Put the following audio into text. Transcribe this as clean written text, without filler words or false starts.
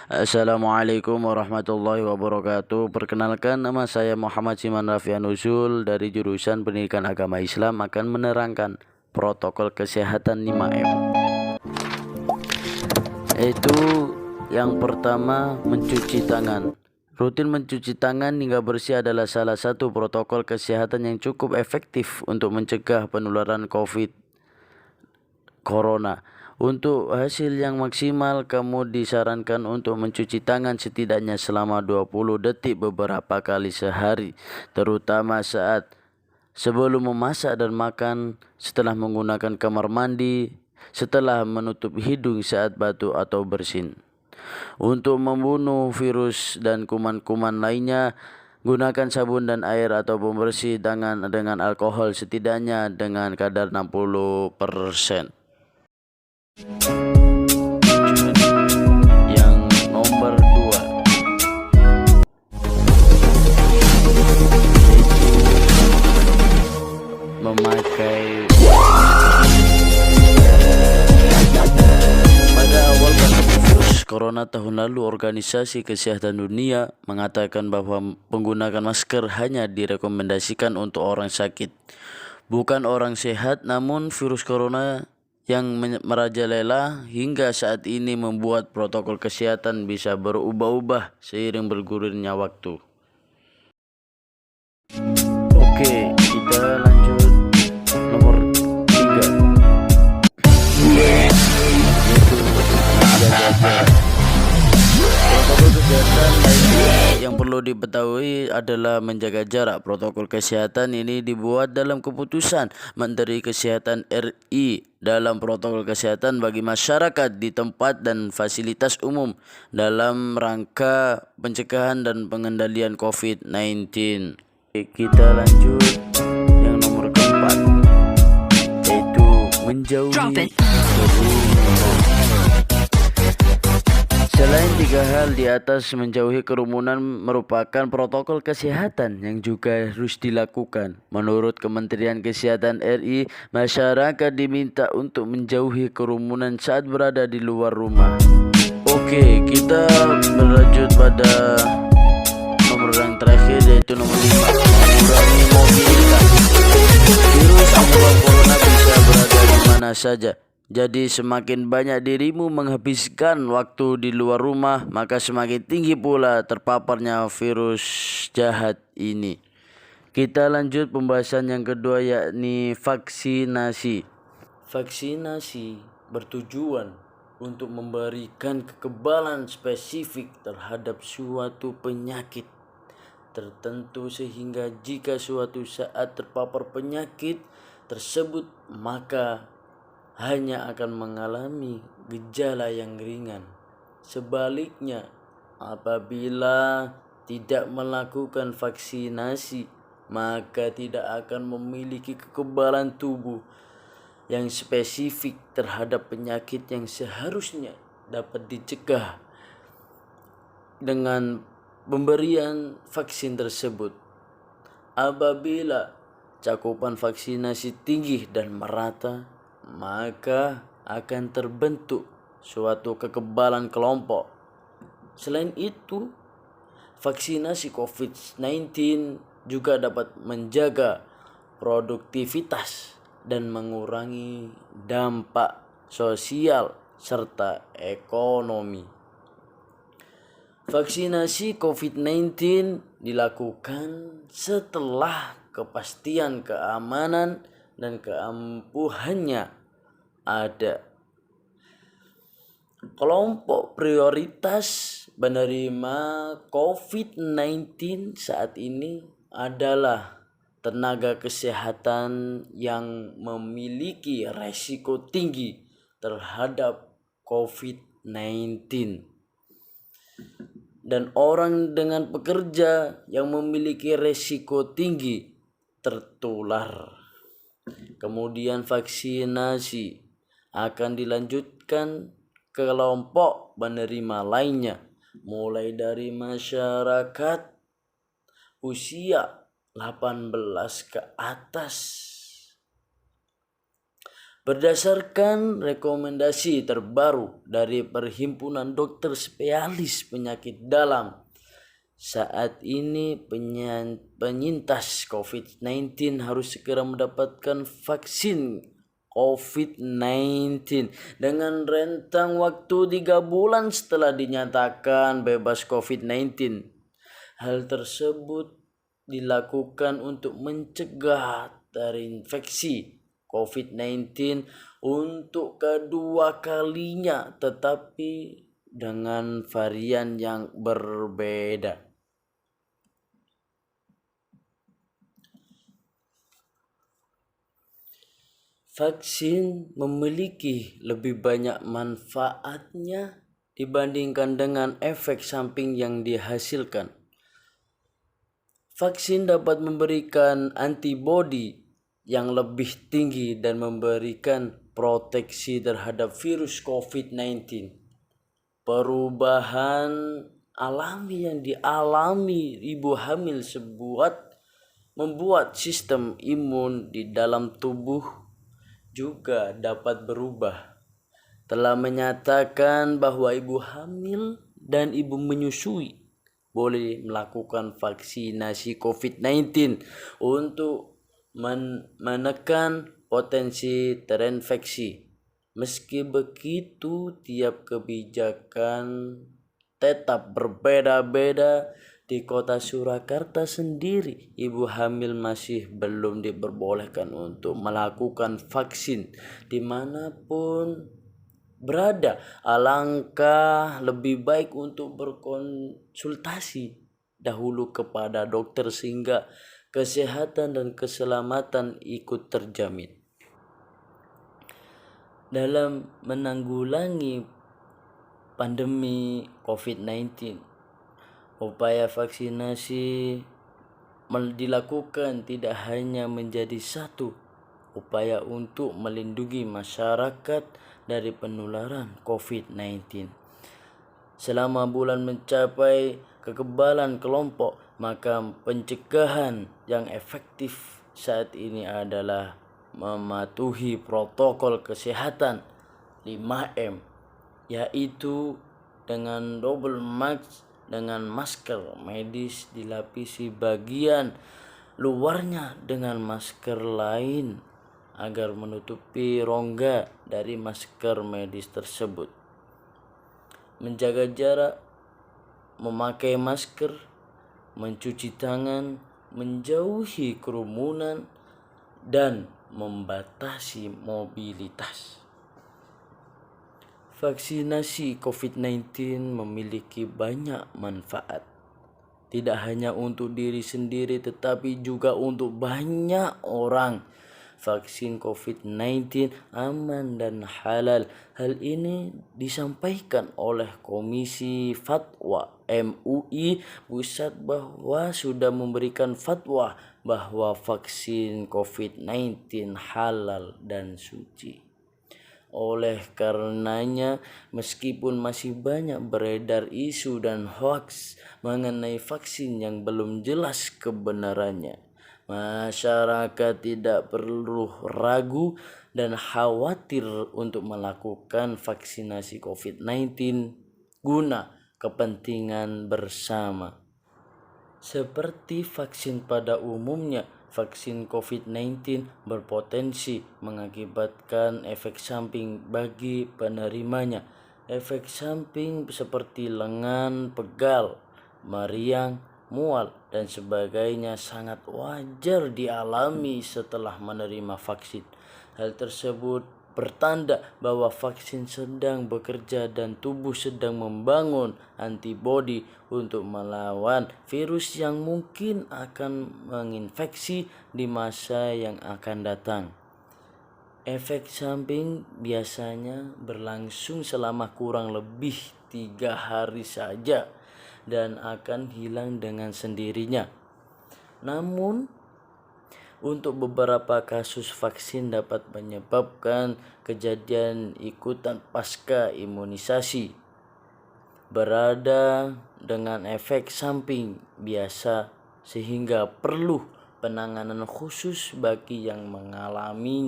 Assalamualaikum warahmatullahi wabarakatuh. Perkenalkan, nama saya Muhammad Siman Rafian Usul dari jurusan Pendidikan Agama Islam, akan menerangkan protokol kesehatan 5M. Yaitu yang pertama, mencuci tangan. Rutin mencuci tangan hingga bersih adalah salah satu protokol kesehatan yang cukup efektif untuk mencegah penularan Corona. Untuk hasil yang maksimal, kamu disarankan untuk mencuci tangan setidaknya selama 20 detik beberapa kali sehari, terutama saat sebelum memasak dan makan, setelah menggunakan kamar mandi, setelah menutup hidung saat batuk atau bersin. Untuk membunuh virus dan kuman-kuman lainnya, gunakan sabun dan air atau pembersih tangan dengan alkohol setidaknya dengan kadar 60%. Yang nomor 2, memakai pada awal pandemi virus corona tahun lalu, Organisasi Kesehatan Dunia mengatakan bahwa menggunakan masker hanya direkomendasikan untuk orang sakit, bukan orang sehat. Namun virus corona yang merajalela hingga saat ini membuat protokol kesehatan bisa berubah-ubah seiring bergulirnya waktu. Oke, kita lanjut nomor 3, yaitu menjaga jarak. Protokol kesehatan lainnya yang perlu diketahui adalah menjaga jarak. Protokol kesehatan ini dibuat dalam keputusan Menteri Kesehatan RI dalam protokol kesehatan bagi masyarakat di tempat dan fasilitas umum dalam rangka pencegahan dan pengendalian COVID-19. Kita lanjut yang nomor keempat, yaitu menjauhi kerumunan. Selain 3 hal di atas, menjauhi kerumunan merupakan protokol kesehatan yang juga harus dilakukan. Menurut Kementerian Kesehatan RI, masyarakat diminta untuk menjauhi kerumunan saat berada di luar rumah. Oke, kita berlanjut pada nomor yang terakhir, yaitu nomor 5, mengurangi mobilitas. Virus penyebab corona bisa berada di mana saja. Jadi semakin banyak dirimu menghabiskan waktu di luar rumah, maka semakin tinggi pula terpaparnya virus jahat ini. Kita lanjut pembahasan yang kedua, yakni vaksinasi. Vaksinasi bertujuan untuk memberikan kekebalan spesifik terhadap suatu penyakit tertentu, sehingga jika suatu saat terpapar penyakit tersebut, maka hanya akan mengalami gejala yang ringan. Sebaliknya, apabila tidak melakukan vaksinasi, maka tidak akan memiliki kekebalan tubuh yang spesifik terhadap penyakit yang seharusnya dapat dicegah dengan pemberian vaksin tersebut. Apabila cakupan vaksinasi tinggi dan merata, maka akan terbentuk suatu kekebalan kelompok. Selain itu, vaksinasi COVID-19 juga dapat menjaga produktivitas dan mengurangi dampak sosial serta ekonomi. Vaksinasi COVID-19 dilakukan setelah kepastian keamanan dan keampuhannya ada. Kelompok prioritas penerima COVID-19 saat ini adalah tenaga kesehatan yang memiliki resiko tinggi terhadap COVID-19 dan orang dengan pekerja yang memiliki resiko tinggi tertular. Kemudian vaksinasi akan dilanjutkan ke kelompok penerima lainnya, mulai dari masyarakat usia 18 ke atas. Berdasarkan rekomendasi terbaru dari Perhimpunan Dokter Spesialis Penyakit Dalam, saat ini penyintas COVID-19 harus segera mendapatkan vaksin COVID-19 dengan rentang waktu 3 bulan setelah dinyatakan bebas COVID-19. Hal tersebut dilakukan untuk mencegah terinfeksi COVID-19 untuk kedua kalinya, tetapi dengan varian yang berbeda. Vaksin memiliki lebih banyak manfaatnya dibandingkan dengan efek samping yang dihasilkan. Vaksin dapat memberikan antibodi yang lebih tinggi dan memberikan proteksi terhadap virus COVID-19. Perubahan alami yang dialami ibu hamil membuat sistem imun di dalam tubuh juga dapat berubah. Telah menyatakan bahwa ibu hamil dan ibu menyusui boleh melakukan vaksinasi COVID-19 untuk menekan potensi terinfeksi. Meski begitu, tiap kebijakan tetap berbeda-beda. Di kota Surakarta sendiri, ibu hamil masih belum diperbolehkan untuk melakukan vaksin dimanapun berada. Alangkah lebih baik untuk berkonsultasi dahulu kepada dokter sehingga kesehatan dan keselamatan ikut terjamin. Dalam menanggulangi pandemi COVID-19, upaya vaksinasi dilakukan tidak hanya menjadi satu upaya untuk melindungi masyarakat dari penularan COVID-19. Selama bulan mencapai kekebalan kelompok, maka pencegahan yang efektif saat ini adalah mematuhi protokol kesehatan 5M, yaitu dengan double mask, dengan masker medis dilapisi bagian luarnya dengan masker lain agar menutupi rongga dari masker medis tersebut. Menjaga jarak, memakai masker, mencuci tangan, menjauhi kerumunan, dan membatasi mobilitas. Vaksinasi COVID-19 memiliki banyak manfaat, tidak hanya untuk diri sendiri tetapi juga untuk banyak orang. Vaksin COVID-19 aman dan halal. Hal ini disampaikan oleh Komisi Fatwa MUI Pusat bahwa sudah memberikan fatwa bahwa vaksin COVID-19 halal dan suci. Oleh karenanya, meskipun masih banyak beredar isu dan hoaks mengenai vaksin yang belum jelas kebenarannya, masyarakat tidak perlu ragu dan khawatir untuk melakukan vaksinasi COVID-19 guna kepentingan bersama. Seperti vaksin pada umumnya, vaksin COVID-19 berpotensi mengakibatkan efek samping bagi penerimanya. Efek samping seperti lengan pegal, meriang, mual, dan sebagainya sangat wajar dialami setelah menerima vaksin. Hal tersebut bertanda bahwa vaksin sedang bekerja dan tubuh sedang membangun antibodi untuk melawan virus yang mungkin akan menginfeksi di masa yang akan datang. Efek samping biasanya berlangsung selama kurang lebih 3 hari saja dan akan hilang dengan sendirinya. Namun, untuk beberapa kasus vaksin dapat menyebabkan kejadian ikutan pasca imunisasi berada dengan efek samping biasa sehingga perlu penanganan khusus bagi yang mengalaminya.